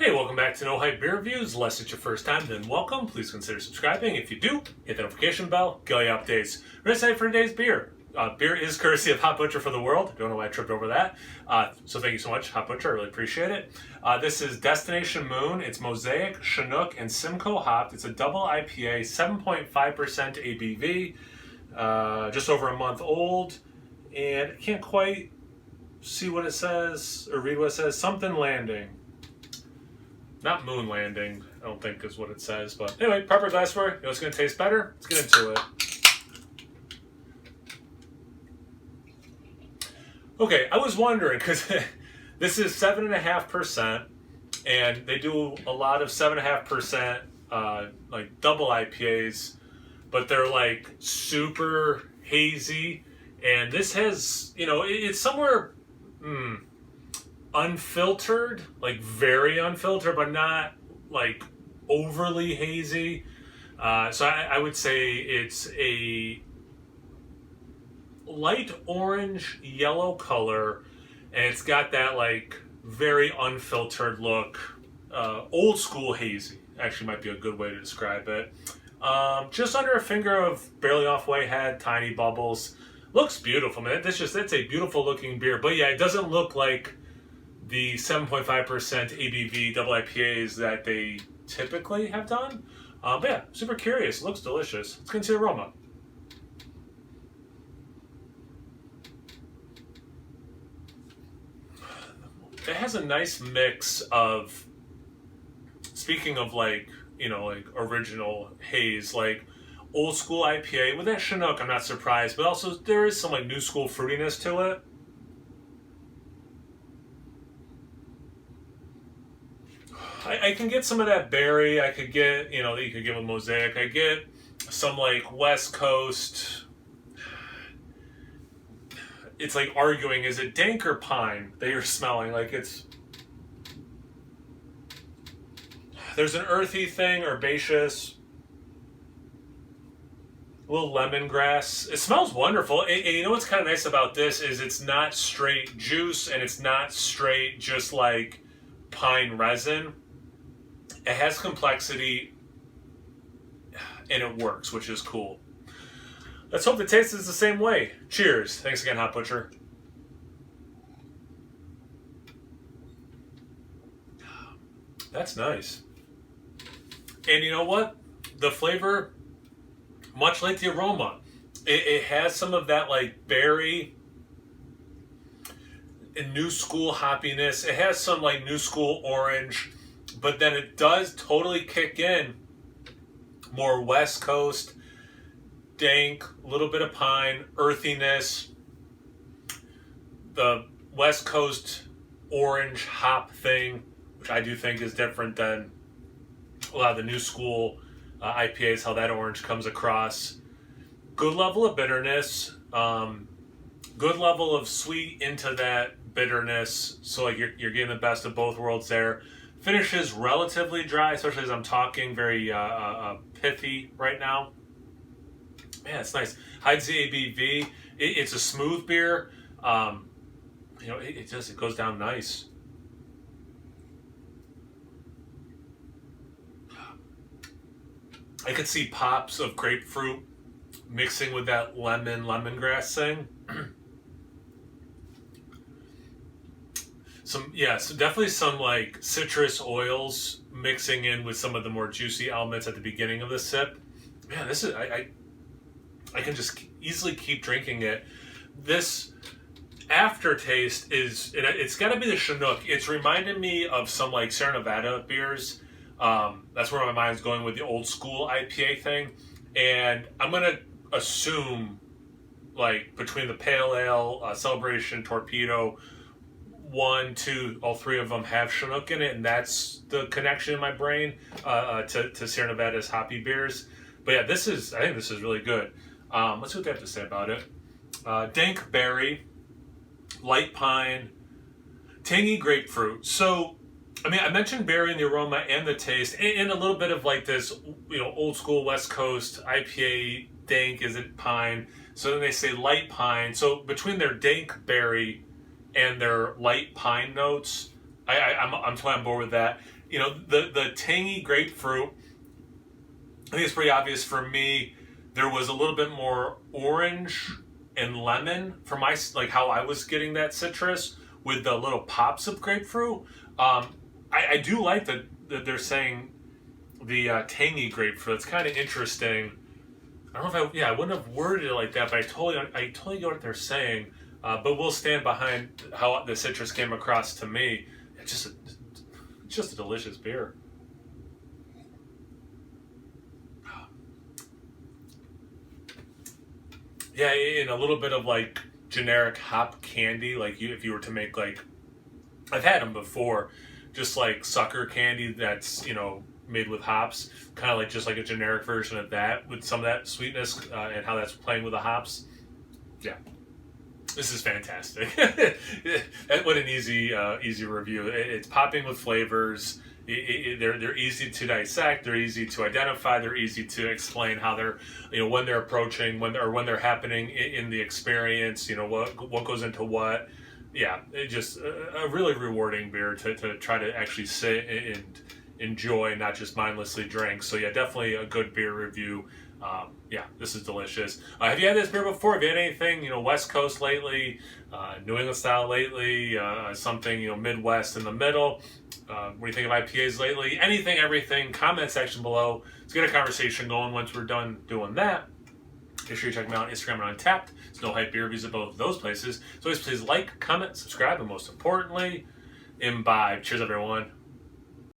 Hey, welcome back to No Hype Beer Reviews. Unless it's your first time, then welcome. Please consider subscribing. If you do, hit the notification bell, get all your updates. We're excited for today's beer. Beer is courtesy of Hot Butcher for the World. Don't know why I tripped over that. So thank you so much, Hot Butcher. I really appreciate it. This is Destination Moon. It's Mosaic, Chinook, and Simcoe hopped. It's a double IPA, 7.5% ABV, just over a month old. And I can't quite see what it says or read what it says. Something landing. Not moon landing, I don't think is what it says. But anyway, proper glassware. You know it's going to taste better? Let's get into it. Okay, I was wondering, because this is 7.5%, and they do a lot of 7.5%, like double IPAs, but they're like super hazy. And this has, you know, it's somewhere unfiltered, like very unfiltered, but not like overly hazy. So I would say it's a light orange yellow color, and it's got that like very unfiltered look. Old school hazy actually might be a good way to describe it. Just under a finger of barely off white head, tiny bubbles. Looks beautiful, man. It's a beautiful looking beer. But yeah, it doesn't look like the 7.5% ABV double IPAs that they typically have done. But yeah, super curious. It looks delicious. Let's get into the aroma. It has a nice mix of, speaking of like, you know, like original haze, like old school IPA. With that Chinook, I'm not surprised, but also there is some like new school fruitiness to it. I can get some of that berry. I could get, you know, that you could get with Mosaic. I get some like West Coast. It's like arguing, is it dank or pine that you're smelling? Like it's, there's an earthy thing, herbaceous, a little lemongrass. It smells wonderful. And you know what's kind of nice about this is it's not straight juice, and it's not straight just like pine resin. It has complexity, and it works, which is cool. Let's hope the taste is the same way. Cheers. Thanks again, Hot Butcher. That's nice. And you know what? The flavor, much like the aroma, it has some of that like berry and new school hoppiness. It has some like new school orange, but then it does totally kick in more West Coast, dank, a little bit of pine, earthiness, the West Coast orange hop thing, which I do think is different than a lot of the new school IPAs, how that orange comes across. Good level of bitterness, good level of sweet into that bitterness, so like you're getting the best of both worlds there. Finishes relatively dry, especially as I'm talking, very pithy right now. Man, it's nice. Hides the ABV. It's a smooth beer. You know, it goes down nice. I could see pops of grapefruit mixing with that lemongrass thing. So definitely some like citrus oils mixing in with some of the more juicy elements at the beginning of the sip. Man, this is I can just easily keep drinking it. This aftertaste is, it's got to be the Chinook. It's reminding me of some like Sierra Nevada beers. That's where my mind's going with the old school IPA thing. And I'm going to assume like between the Pale Ale, Celebration, Torpedo, 1, 2, all three of them have Chinook in it. And that's the connection in my brain to Sierra Nevada's hoppy beers. But yeah, I think this is really good. Let's see what they have to say about it. Dank berry, light pine, tangy grapefruit. So, I mean, I mentioned berry in the aroma and the taste, and a little bit of like this, you know, old school West Coast IPA dank. Is it pine? So then they say light pine. So between their dank berry and their light pine notes, I'm totally on board with that. You know, the tangy grapefruit, I think it's pretty obvious for me. There was a little bit more orange and lemon for my, like how I was getting that citrus with the little pops of grapefruit. I do like that they're saying the tangy grapefruit. It's kind of interesting. I don't know if I wouldn't have worded it like that, but I totally get what they're saying. But we'll stand behind how the citrus came across to me. It's just a delicious beer. Yeah, and a little bit of like generic hop candy, like if you were to make like, I've had them before, just like sucker candy that's made with hops, kind of like just like a generic version of that with some of that sweetness and how that's playing with the hops. Yeah, this is fantastic. What an easy review. It's popping with flavors. They're easy to dissect. They're easy to identify. They're easy to explain how they're, when they're approaching, when they're happening in the experience. What goes into what. Yeah, it just a really rewarding beer to try to actually sit and enjoy, not just mindlessly drink. So yeah, definitely a good beer review. Yeah, this is delicious. Have you had this beer before? Have you had anything, West Coast lately, New England style lately, something, Midwest in the middle? What do you think of IPAs lately? Anything, everything, comment section below. Let's get a conversation going once we're done doing that. Make sure you check me out on Instagram and Untapped. It's No Hype Beer Reviews at both of those places. So always please like, comment, subscribe, and most importantly, imbibe. Cheers, everyone.